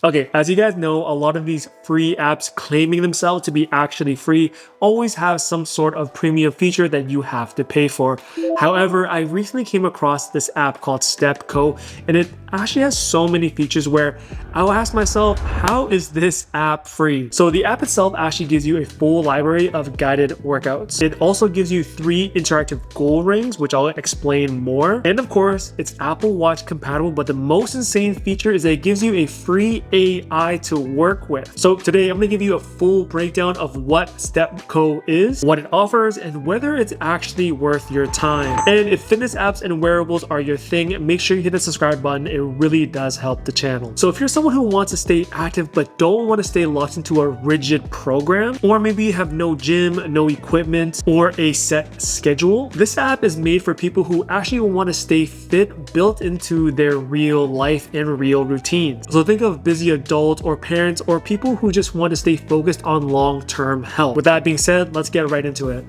Okay, as you guys know, a lot of these free apps claiming themselves to be actually free always have some sort of premium feature that you have to pay for. However, I recently came across this app called StepCo, and it actually has so many features where I'll ask myself, how is this app free? So the app itself actually gives you a full library of guided workouts. It also gives you 3 interactive goal rings, which I'll explain more. And of course, it's Apple Watch compatible, but the most insane feature is that it gives you a free AI to work with. So today I'm gonna give you a full breakdown of what StepCo is, what it offers, and whether it's actually worth your time. And if fitness apps and wearables are your thing, make sure you hit the subscribe button. It really does help the channel. So if you're someone who wants to stay active but don't want to stay locked into a rigid program, or maybe you have no gym, no equipment, or a set schedule, this app is made for people who actually want to stay fit, built into their real life and real routines. So think of busy adults or parents or people who just want to stay focused on long-term health. With that being said, let's get right into it.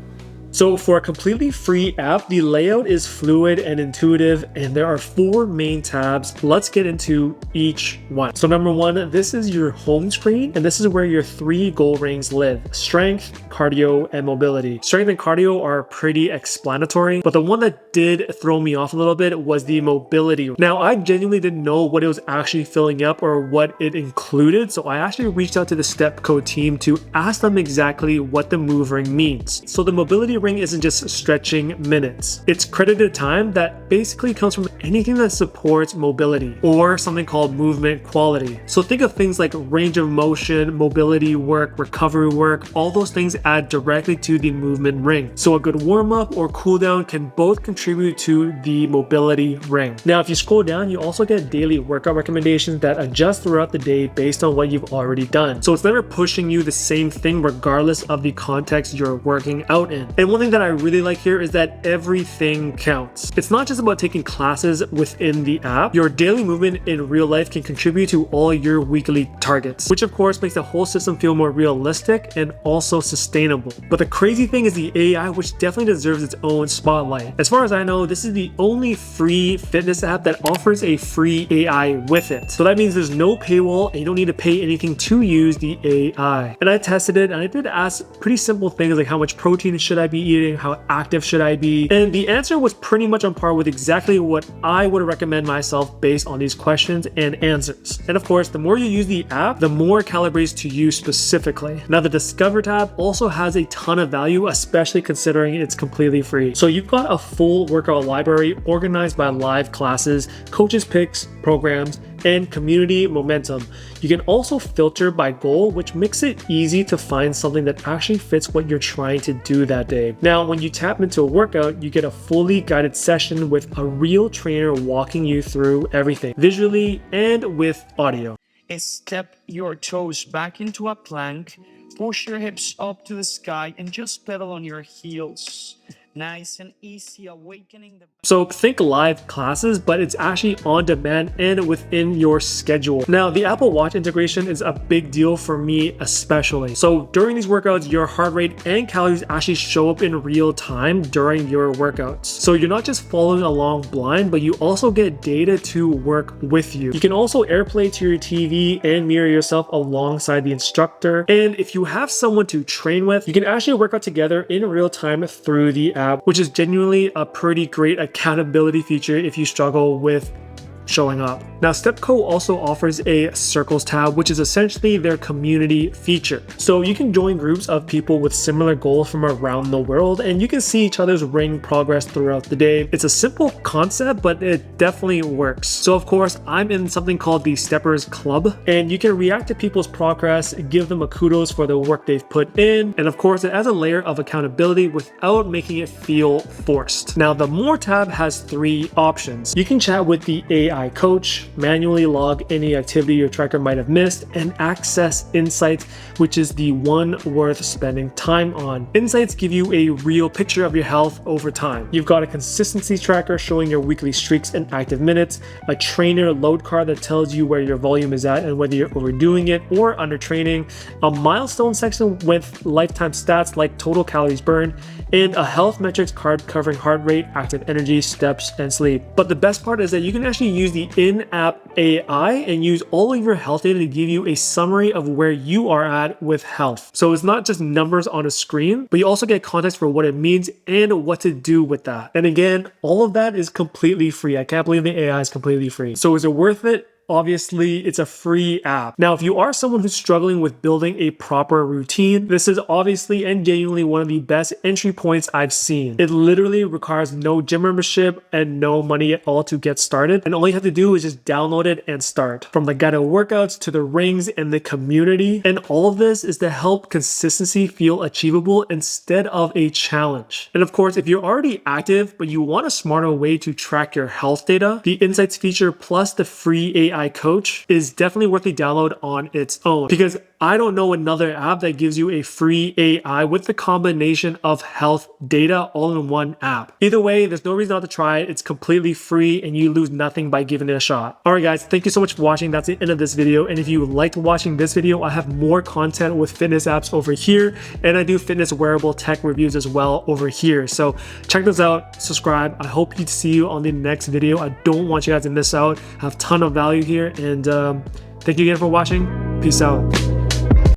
So for a completely free app, the layout is fluid and intuitive, and there are 4 main tabs. Let's get into each one. So number 1, this is your home screen, and this is where your 3 goal rings live: strength, cardio, and mobility. Strength and cardio are pretty explanatory, but the one that did throw me off a little bit was the mobility. Now, I genuinely didn't know what it was actually filling up or what it included, so I actually reached out to the StepCo team to ask them exactly what the move ring means. So the mobility ring isn't just stretching minutes. It's credited time that basically comes from anything that supports mobility, or something called movement quality. So think of things like range of motion, mobility work, recovery work. All those things add directly to the movement ring. So a good warm-up or cool down can both contribute to the mobility ring. Now, if you scroll down, you also get daily workout recommendations that adjust throughout the day based on what you've already done. So it's never pushing you the same thing regardless of the context you're working out in. And one thing that I really like here is that everything counts. It's not just about taking classes within the app. Your daily movement in real life can contribute to all your weekly targets, which of course makes the whole system feel more realistic and also sustainable. But the crazy thing is the AI, which definitely deserves its own spotlight. As far as I know, this is the only free fitness app that offers a free AI with it. So that means there's no paywall and you don't need to pay anything to use the AI. And I tested it, and I did ask pretty simple things like how much protein should I be eating, how active should I be? And the answer was pretty much on par with exactly what I would recommend myself based on these questions and answers. And of course, the more you use the app, the more it calibrates to you specifically. Now, the Discover tab also has a ton of value, especially considering it's completely free. So you've got a full workout library organized by live classes, coaches' picks, programs, and community momentum. You can also filter by goal, which makes it easy to find something that actually fits what you're trying to do that day. Now, when you tap into a workout, you get a fully guided session with a real trainer walking you through everything, visually and with audio. Step your toes back into a plank, push your hips up to the sky, and just pedal on your heels. Nice and easy, awakening the... So think live classes, but it's actually on demand and within your schedule. Now, the Apple Watch integration is a big deal for me especially. So during these workouts, your heart rate and calories actually show up in real time during your workouts. So you're not just following along blind, but you also get data to work with you. You can also AirPlay to your TV and mirror yourself alongside the instructor. And if you have someone to train with, you can actually work out together in real time through the app, which is genuinely a pretty great accountability feature if you struggle with showing up. Now, StepCo also offers a circles tab, which is essentially their community feature. So you can join groups of people with similar goals from around the world, and you can see each other's ring progress throughout the day. It's a simple concept, but it definitely works. So of course, I'm in something called the Steppers Club, and you can react to people's progress, give them a kudos for the work they've put in, and of course, it adds a layer of accountability without making it feel forced. Now, the More tab has 3 options. You can chat with the AI coach, manually log any activity your tracker might have missed, and access insights, which is the one worth spending time on. Insights give you a real picture of your health over time. You've got a consistency tracker showing your weekly streaks and active minutes, a trainer load card that tells you where your volume is at and whether you're overdoing it or undertraining, a milestone section with lifetime stats like total calories burned, and a health metrics card covering heart rate, active energy, steps, and sleep. But the best part is that you can actually use the in-app AI and use all of your health data to give you a summary of where you are at with health. So it's not just numbers on a screen, but you also get context for what it means and what to do with that. And again, all of that is completely free. I can't believe the AI is completely free. So is it worth it? Obviously, it's a free app. Now, if you are someone who's struggling with building a proper routine, this is obviously and genuinely one of the best entry points I've seen. It literally requires no gym membership and no money at all to get started. And all you have to do is just download it and start. From the guided workouts to the rings and the community. And all of this is to help consistency feel achievable instead of a challenge. And of course, if you're already active, but you want a smarter way to track your health data, the Insights feature plus the free AI coach is definitely worth the download on its own, because I don't know another app that gives you a free AI with the combination of health data all in one app. Either way, there's no reason not to try it. It's completely free and you lose nothing by giving it a shot. All right, guys, thank you so much for watching. That's the end of this video. And if you liked watching this video, I have more content with fitness apps over here, and I do fitness wearable tech reviews as well over here. So check those out, subscribe. I hope to see you on the next video. I don't want you guys to miss out. I have a ton of value here, and thank you again for watching. Peace out.